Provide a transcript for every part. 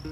Hey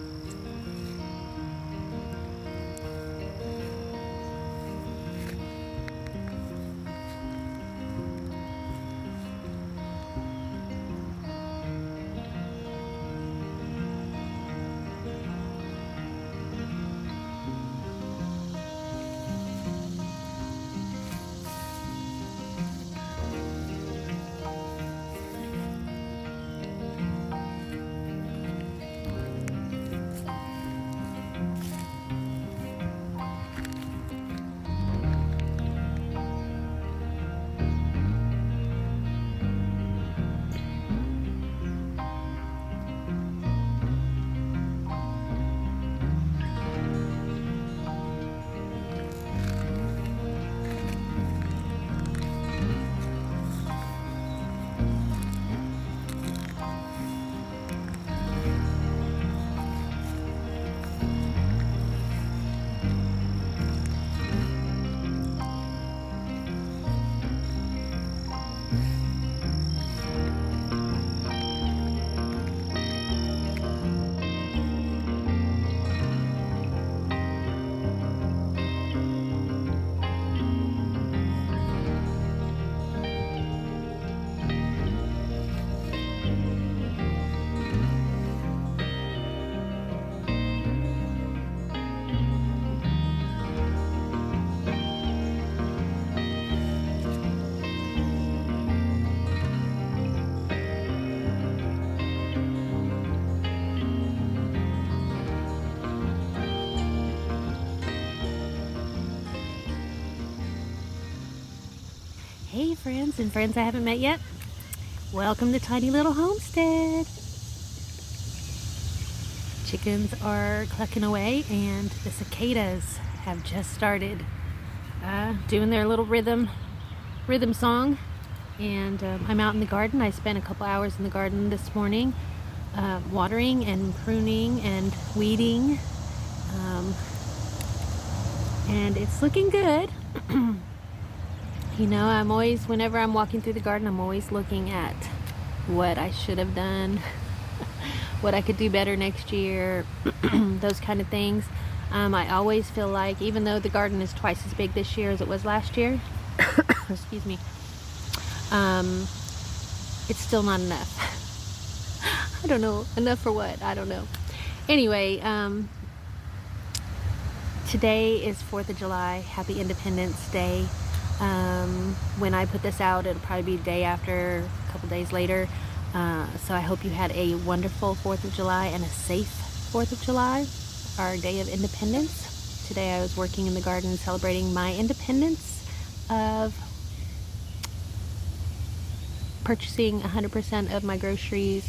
friends and friends I haven't met yet, welcome to Tiny Little Homestead. Chickens are clucking away and the cicadas have just started doing their little rhythm song, and I'm out in the garden. I spent a couple hours in the garden this morning watering and pruning and weeding, and it's looking good. You know, I'm always, whenever I'm walking through the garden, I'm always looking at what I should have done, what I could do better next year, those kind of things. I always feel like, even though the garden is twice as big this year as it was last year, excuse me, it's still not enough. I don't know, enough for what? I don't know. Anyway, today is 4th of July. Happy Independence Day. When I put this out, it'll probably be a day after, a couple days later. So I hope you had a wonderful 4th of July and a safe 4th of July, our day of independence. Today I was working in the garden celebrating my independence of purchasing 100% of my groceries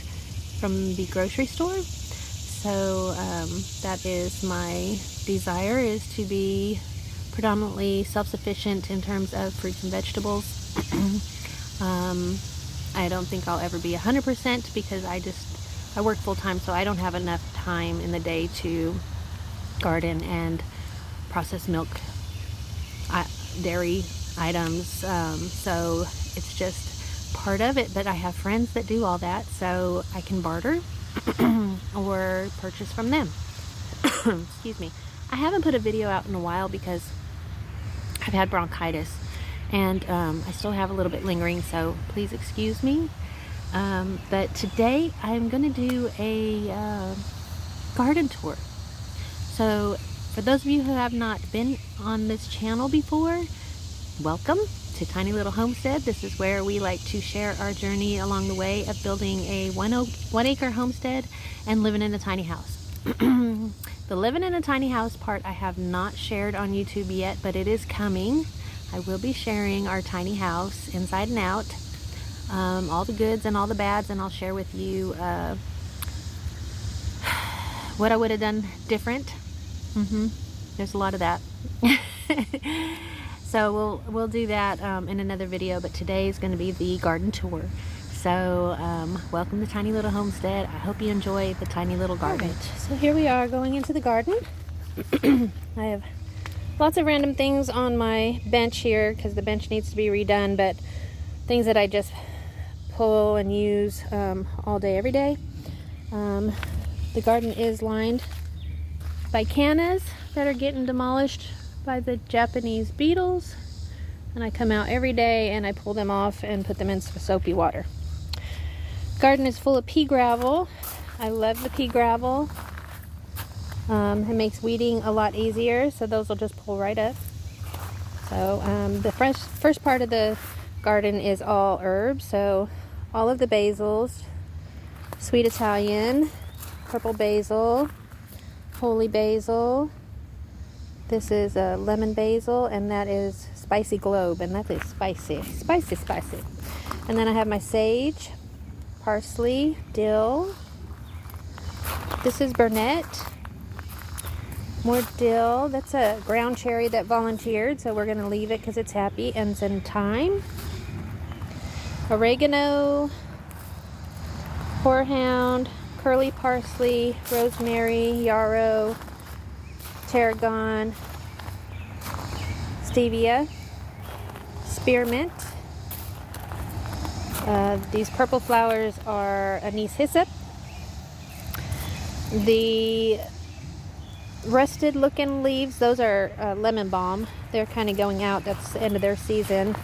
from the grocery store. So that is my desire, is to be predominantly self-sufficient in terms of fruits and vegetables. I don't think I'll ever be 100% because I work full-time, so I don't have enough time in the day to garden and process milk, dairy items, so it's just part of it. But I have friends that do all that, so I can barter or purchase from them. Excuse me. I haven't put a video out in a while because I've had bronchitis, and I still have a little bit lingering, so please excuse me. But today I'm going to do a garden tour. So for those of you who have not been on this channel before, welcome to Tiny Little Homestead. This is where we like to share our journey along the way of building a 1 acre homestead and living in a tiny house. The living in a tiny house part I have not shared on YouTube yet, but it is coming. I will be sharing our tiny house inside and out, all the goods and all the bads, and I'll share with you what I would have done different. There's a lot of that. So we'll do that in another video, but today is going to be the garden tour. So welcome to Tiny Little Homestead. I hope you enjoy the tiny little garden. Right, so here we are going into the garden. I have lots of random things on my bench here because the bench needs to be redone, but things that I just pull and use all day, every day. The The garden is lined by cannas that are getting demolished by the Japanese beetles. And I come out every day and I pull them off and put them in some soapy water. Garden is full of pea gravel. I love the pea gravel. It makes weeding a lot easier, so those will just pull right up. So the first part of the garden is all herbs, so all of the basils, sweet Italian, purple basil, holy basil. This is a lemon basil, and that is spicy globe, and that is spicy. And then I have my sage, parsley, dill. This is burnet. More dill. That's a ground cherry that volunteered, so we're going to leave it because it's happy. And some thyme. Oregano. Horehound. Curly parsley. Rosemary. Yarrow. Tarragon. Stevia. Spearmint. These purple flowers are anise hyssop. The rusted looking leaves, those are lemon balm. They're kind of going out. That's the end of their season.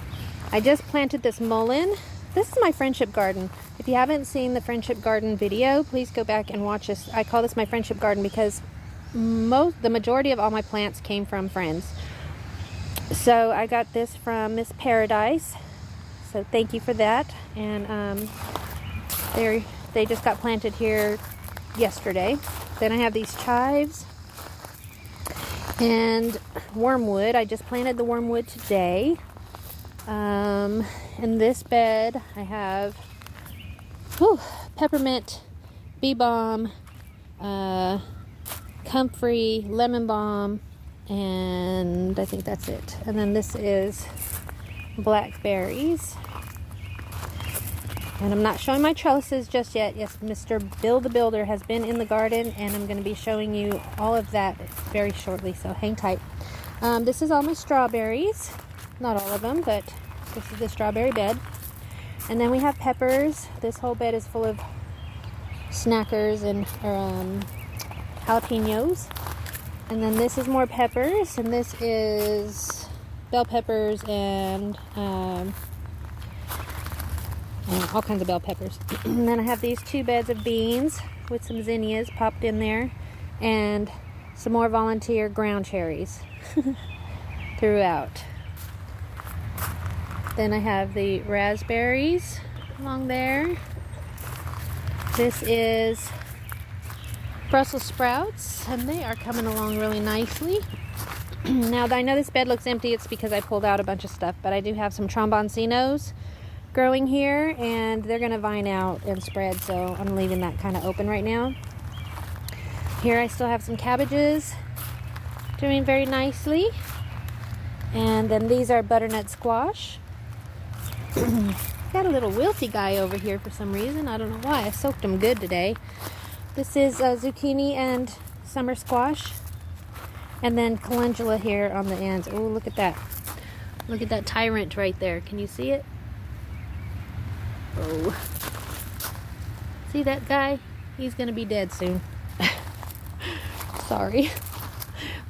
I just planted this mullein. This is my friendship garden. If you haven't seen the friendship garden video, please go back and watch this. I call this my friendship garden because the majority of all my plants came from friends. So I got this from Miss Paradise, so thank you for that. And they just got planted here yesterday. Then I have these chives and wormwood. I just planted the wormwood today. In this bed I have peppermint, bee balm, comfrey, lemon balm, and I think that's it. And then this is blackberries. And I'm not showing my trellises just yet. Yes, Mr. Bill the Builder has been in the garden, and I'm going to be showing you all of that very shortly, so hang tight. This is all my strawberries. Not all of them, but this is the strawberry bed. And then we have peppers. This whole bed is full of snackers and jalapenos. And then this is more peppers, and this is bell peppers and all kinds of bell peppers. And then I have these 2 beds of beans with some zinnias popped in there, and some more volunteer ground cherries throughout. Then I have the raspberries along there. This is Brussels sprouts, and they are coming along really nicely. Now, I know this bed looks empty. It's because I pulled out a bunch of stuff, but I do have some tromboncinos growing here, and they're going to vine out and spread, so I'm leaving that kind of open right now. Here I still have some cabbages doing very nicely. And then these are butternut squash. Got a little wilty guy over here for some reason. I don't know why. I soaked him good today. This is zucchini and summer squash. And then calendula here on the ends. Oh, look at that. Look at that tyrant right there. Can you see it? Oh. See that guy? He's going to be dead soon. Sorry.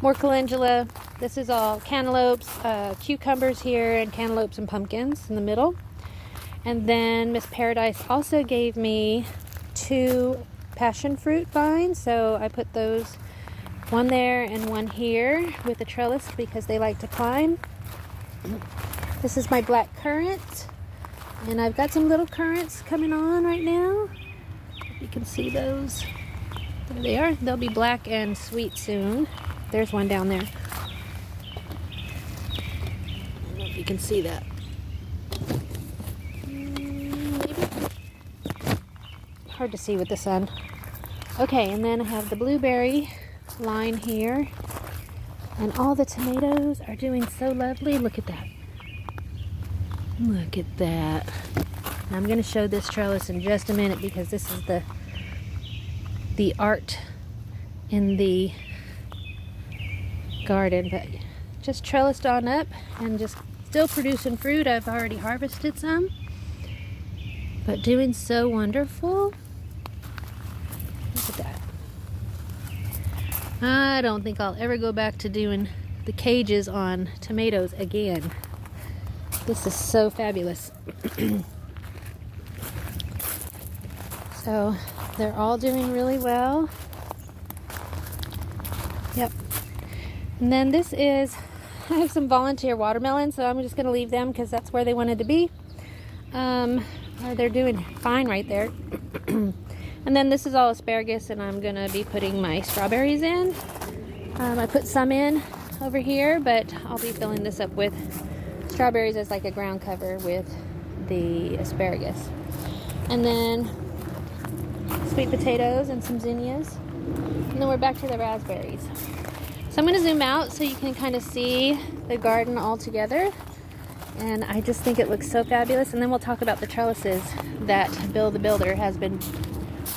More calendula. This is all cantaloupes, cucumbers here, and cantaloupes and pumpkins in the middle. And then Miss Paradise also gave me 2 passion fruit vines, so I put those, one there and one here with a trellis because they like to climb. This is my black currant, and I've got some little currants coming on right now. If you can see those. There they are. They'll be black and sweet soon. There's one down there. I don't know if you can see that. Maybe. Hard to see with the sun. Okay, and then I have the blueberry line here. And all the tomatoes are doing so lovely. Look at that. Look at that. Now I'm going to show this trellis in just a minute because this is the art in the garden. But just trellised on up and just still producing fruit. I've already harvested some, but doing so wonderful. Look at that. I don't think I'll ever go back to doing the cages on tomatoes again. This is so fabulous. So they're all doing really well. Yep. And then this is, I have some volunteer watermelons, so I'm just going to leave them because that's where they wanted to be. They're doing fine right there. And then this is all asparagus, and I'm going to be putting my strawberries in. I put some in over here, but I'll be filling this up with strawberries as like a ground cover with the asparagus. And then sweet potatoes and some zinnias. And then we're back to the raspberries. So I'm going to zoom out so you can kind of see the garden all together. And I just think it looks so fabulous. And then we'll talk about the trellises that Bill the Builder has been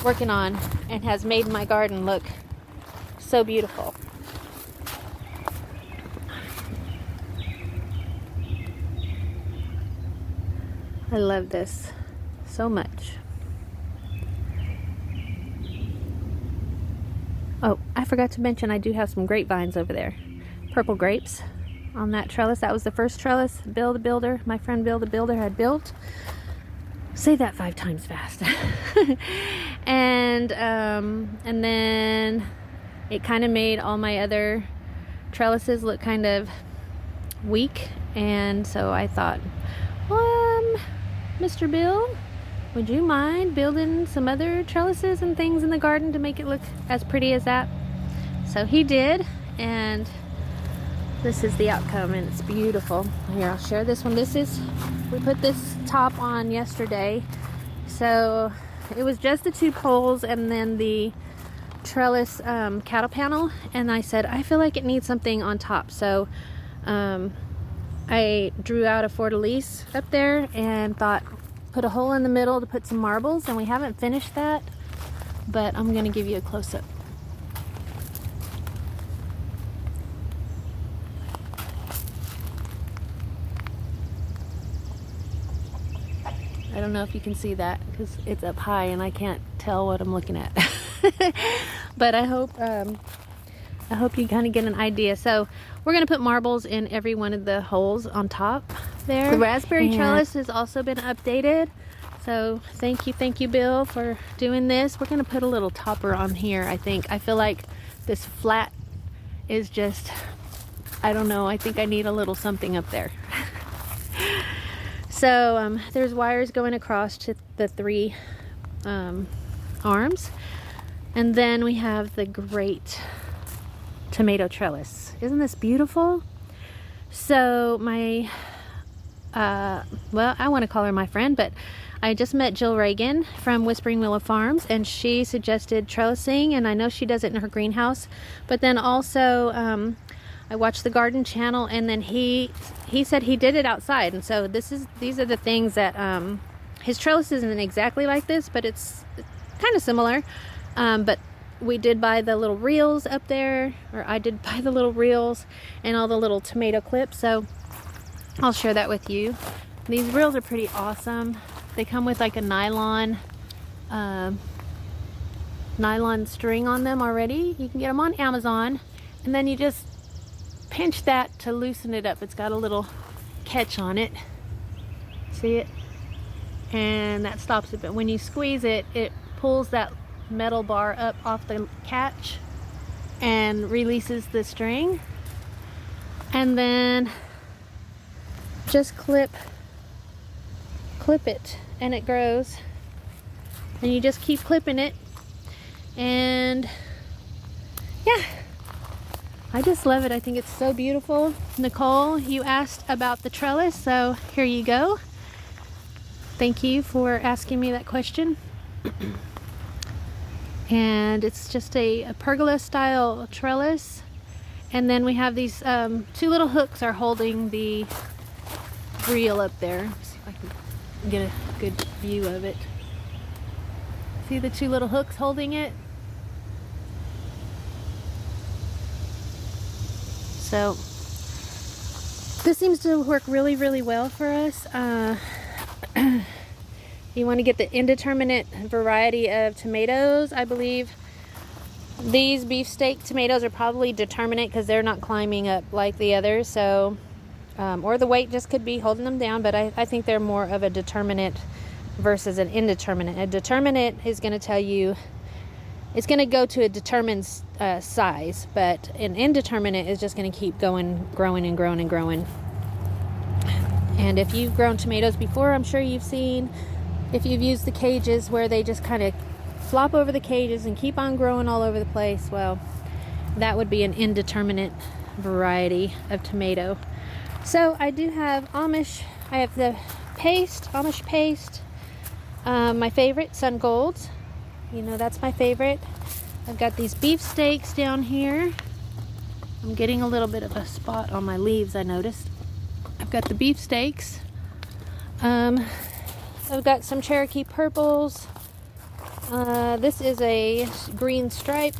working on and has made my garden look so beautiful. I love this so much. Oh, I forgot to mention I do have some grapevines over there. Purple grapes on that trellis. That was the first trellis Bill the Builder, my friend Bill the Builder, had built. Say that 5 times fast. and then it kind of made all my other trellises look kind of weak. And so I thought, Mr. Bill, would you mind building some other trellises and things in the garden to make it look as pretty as that? So he did, and this is the outcome, and it's beautiful. Here, I'll share this one. We put this top on yesterday. So it was just the 2 poles and then the trellis cattle panel, and I said, I feel like it needs something on top. So I drew out a fleur-de-lis up there and thought, put a hole in the middle to put some marbles, and we haven't finished that, but I'm going to give you a close-up. I don't know if you can see that because it's up high and I can't tell what I'm looking at. But I hope you kind of get an idea. So we're going to put marbles in every one of the holes on top there. The raspberry trellis has also been updated. So thank you, Bill, for doing this. We're going to put a little topper on here, I think. I feel like this flat is just, I don't know, I think I need a little something up there. So there's wires going across to the 3 arms. And then we have the great tomato trellis. Isn't this beautiful? So my, well, I want to call her my friend, but I just met Jill Reagan from Whispering Willow Farms, and she suggested trellising, and I know she does it in her greenhouse. But then also I watched the garden channel, and then he said he did it outside. And so these are the things that his trellis isn't exactly like this, but it's kind of similar. But we did buy the little reels up there, or I did buy the little reels and all the little tomato clips. So I'll share that with you. These reels are pretty awesome. They come with like a nylon string on them already. You can get them on Amazon, and then you just pinch that to loosen it up. It's got a little catch on it. See it? And that stops it. But when you squeeze it, it pulls that metal bar up off the catch and releases the string. And then just clip it, and it grows. And you just keep clipping it. And yeah, I just love it. I think it's so beautiful. Nicole, you asked about the trellis, so here you go. Thank you for asking me that question. And it's just a pergola style trellis. And then we have these 2 little hooks are holding the reel up there. Let's see if I can get a good view of it. See the 2 little hooks holding it? So this seems to work really, really well for us. You want to get the indeterminate variety of tomatoes. I believe These beefsteak tomatoes are probably determinate because they're not climbing up like the others. So, or the weight just could be holding them down. But I think they're more of a determinate versus an indeterminate. A determinate is going to tell you it's going to go to a determined size, but an indeterminate is just going to keep going, growing and growing and growing. And if you've grown tomatoes before, I'm sure you've seen, if you've used the cages where they just kind of flop over the cages and keep on growing all over the place, well, that would be an indeterminate variety of tomato. So I do have Amish. I have the paste, Amish paste. My favorite, Sun Golds. You know, that's my favorite. I've got these beefsteaks down here. I'm getting a little bit of a spot on my leaves, I noticed. I've got the beefsteaks. I've got some Cherokee purples. This is a green stripe.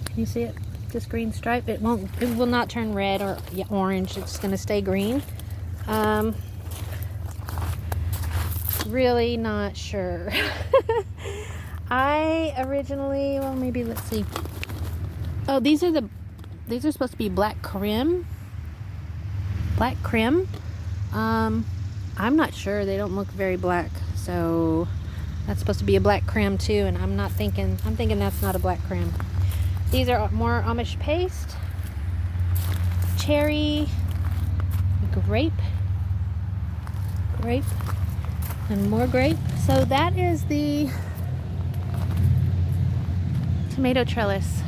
Can you see it? This green stripe. It will not turn red or orange. It's going to stay green. Really not sure. I originally, well, maybe let's see. Oh, these are supposed to be black creme. Black creme. I'm not sure. They don't look very black. So that's supposed to be a black creme too, and I'm thinking that's not a black creme. These are more Amish paste. Cherry, grape, and more grape. So that is the tomato trellis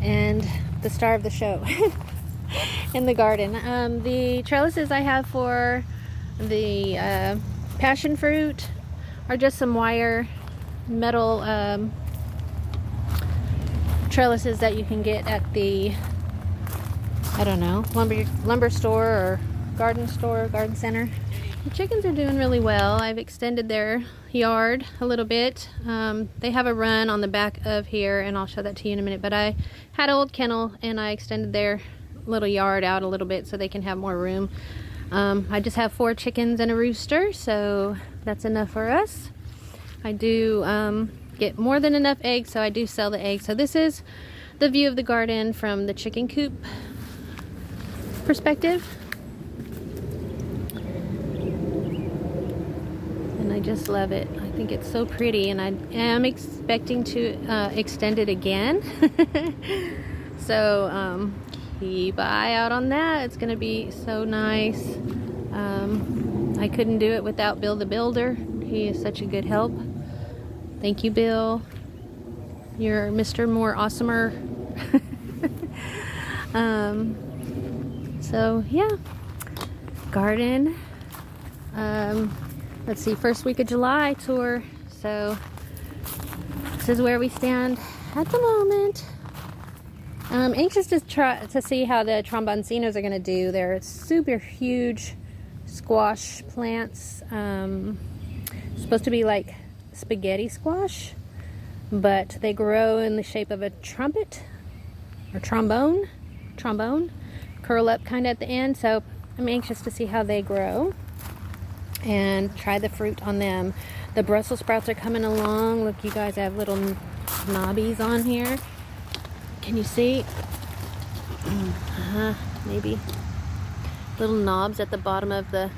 and the star of the show in the garden. The trellises I have for the passion fruit are just some wire metal trellises that you can get at the, I don't know, lumber store or garden center. The chickens are doing really well. I've extended their yard a little bit. They have a run on the back of here, and I'll show that to you in a minute, but I had an old kennel and I extended their little yard out a little bit so they can have more room. I just have 4 chickens and a rooster, so that's enough for us. I do get more than enough eggs, so I do sell the eggs. So this is the view of the garden from the chicken coop perspective. And I just love it. I think it's so pretty, and I am expecting to extend it again. So keep an eye out on that. It's gonna be so nice. I couldn't do it without Bill the Builder. He is such a good help. Thank you, Bill. You're Mr. More Awesomer. So yeah, garden. Let's see, first week of July tour. So this is where we stand at the moment. I'm anxious to see how the tromboncinos are going to do. They're super huge squash plants. Supposed to be like spaghetti squash, but they grow in the shape of a trumpet or trombone, curl up kind of at the end. So I'm anxious to see how they grow and try the fruit on them. The Brussels sprouts are coming along. Look, you guys, I have little knobbies on here. Can you see? Maybe little knobs at the bottom of the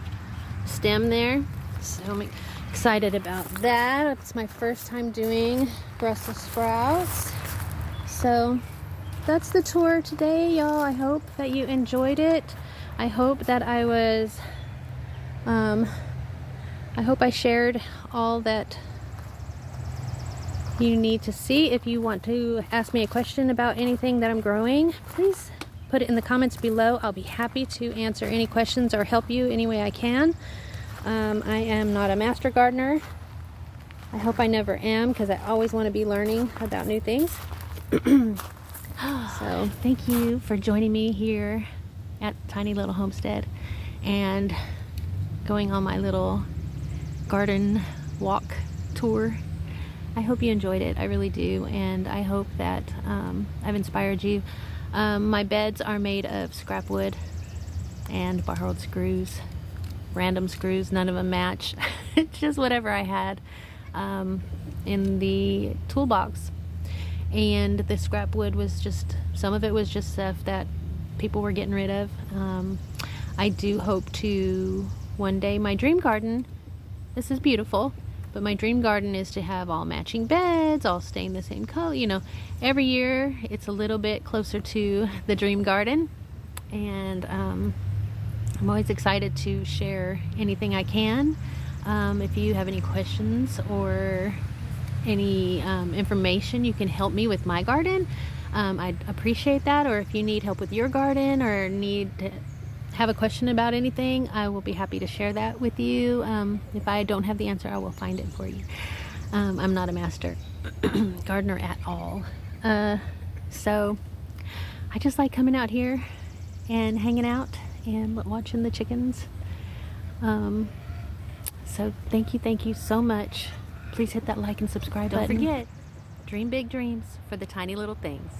stem there. So I'm excited about that. It's my first time doing Brussels sprouts. So that's the tour today, y'all. I hope that you enjoyed it. I hope that I was I hope I shared all that you need to see. If you want to ask me a question about anything that I'm growing, please put it in the comments below. I'll be happy to answer any questions or help you any way I can. I am not a master gardener. I hope I never am, because I always want to be learning about new things. So thank you for joining me here at Tiny Little Homestead and going on my little garden walk tour. I hope you enjoyed it. I really do, and I hope that I've inspired you. My beds are made of scrap wood and borrowed screws, random screws. None of them match. It's just whatever I had. in the toolbox. And the scrap wood was just, some of it was just stuff that people were getting rid of. I do hope to one day, my dream garden, this is beautiful, but my dream garden is to have all matching beds, all staying the same color. You know, every year it's a little bit closer to the dream garden. And I'm always excited to share anything I can. If you have any questions or any information you can help me with my garden, I'd appreciate that. Or if you need help with your garden or need to have a question about anything, I will be happy to share that with you. If I don't have the answer, I will find it for you. I'm not a master gardener at all. So I just like coming out here and hanging out and watching the chickens. So thank you so much. Please hit that like and subscribe button. Don't forget, dream big dreams for the tiny little things.